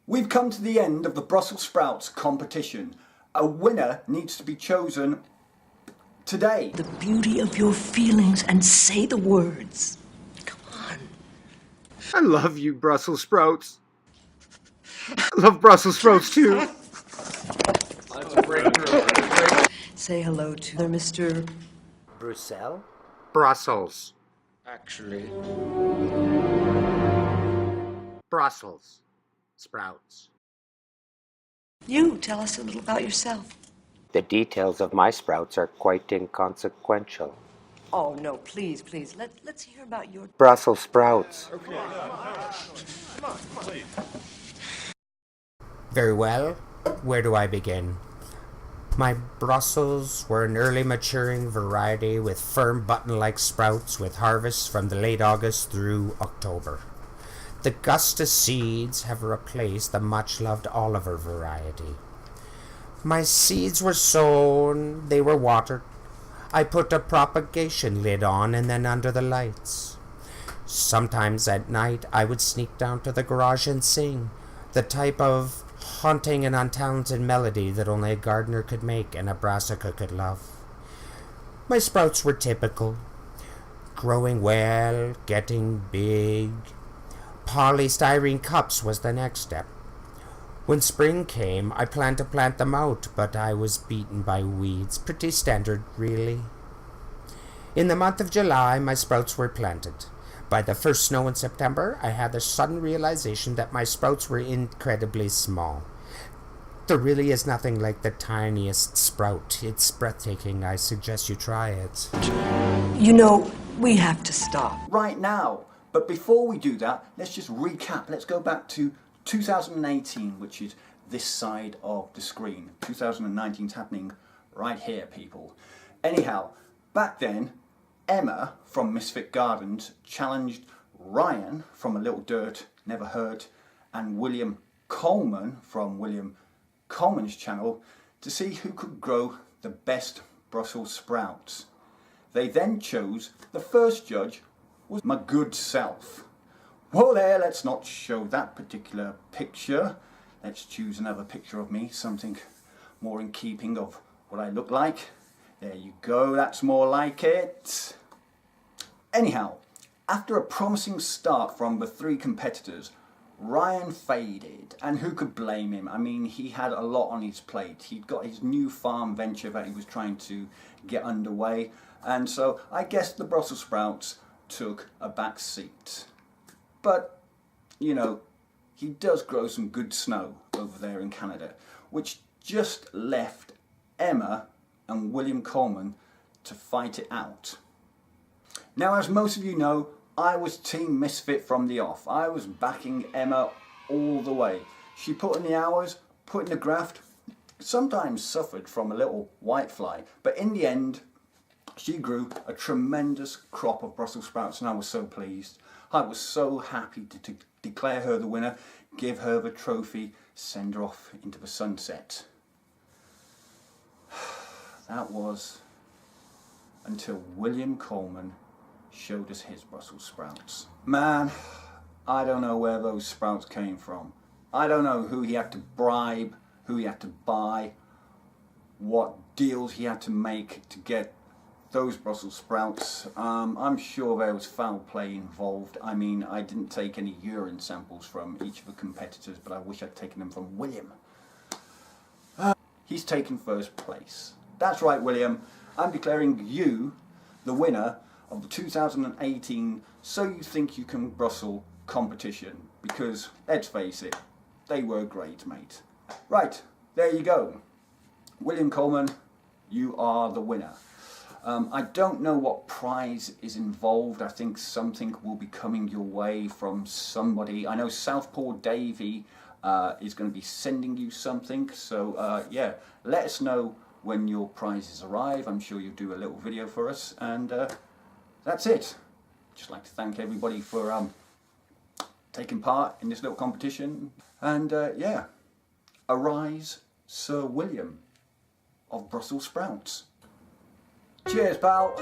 We've come to the end of the Brussels sprouts competition. A winner needs to be chosen today. The beauty of your feelings and say the words. Come on. I love you, Brussels sprouts. I love Brussels sprouts too. That's a breakthrough. Say hello to Mr. Brussel? Brussels. Actually. Brussels sprouts. You tell us a little about yourself. The details of my sprouts are quite inconsequential. Oh, no, please. Let's hear about your... Brussels sprouts. Okay. Come on, please. Very well. Where do I begin? My Brussels were an early maturing variety with firm button-like sprouts with harvests from the late August through October. The Gustus seeds have replaced the much-loved Oliver variety. My seeds were sown, they were watered. I put a propagation lid on and then under the lights. Sometimes at night I would sneak down to the garage and sing, the type of haunting and untalented melody that only a gardener could make and a brassica could love. My sprouts were typical, growing well, getting big. Polystyrene cups was the next step. When spring came, I planned to plant them out, but I was beaten by weeds. Pretty standard, really. In the month of July, my sprouts were planted. By the first snow in September, I had the sudden realization that my sprouts were incredibly small. There really is nothing like the tiniest sprout. It's breathtaking. I suggest you try it. You know, we have to stop. Right now. But before we do that, let's just recap. Let's go back to 2018, which is this side of the screen. 2019 is happening right here, people. Anyhow, back then, Emma from Mistfit Gardens challenged Ryan from A Little Dirt, Never Hurt, and William Coleman from William Coleman's channel to see who could grow the best Brussels sprouts. They then chose the first judge was my good self. Well there, let's not show that particular picture. Let's choose another picture of me, something more in keeping of what I look like. There you go, that's more like it. Anyhow, after a promising start from the three competitors, Ryan faded, and who could blame him? I mean, he had a lot on his plate. He'd got his new farm venture that he was trying to get underway, and so I guess the Brussels sprouts took a back seat. But, you know, he does grow some good snow over there in Canada, which just left Emma and William Coleman to fight it out. Now, as most of you know, I was Team Misfit from the off. I was backing Emma all the way. She put in the hours, put in the graft, sometimes suffered from a little whitefly, but in the end, she grew a tremendous crop of Brussels sprouts, and I was so pleased. I was so happy to declare her the winner, give her the trophy, send her off into the sunset. That was until William Coleman showed us his Brussels sprouts. Man, I don't know where those sprouts came from. I don't know who he had to bribe, who he had to buy, what deals he had to make to get those Brussels sprouts. I'm sure there was foul play involved. I mean, I didn't take any urine samples from each of the competitors, but I wish I'd taken them from William. He's taken first place. That's right, William. I'm declaring you the winner of the 2018 So You Think You Can Brussels competition, because, let's face it, they were great, mate. Right, there you go. William Coleman, you are the winner. I don't know what prize is involved. I think something will be coming your way from somebody. I know Southpaw Davey is going to be sending you something. So yeah, let us know when your prizes arrive. I'm sure you'll do a little video for us. And that's it. Just like to thank everybody for taking part in this little competition. And yeah, arise Sir William of Brussels sprouts. Cheers, pal.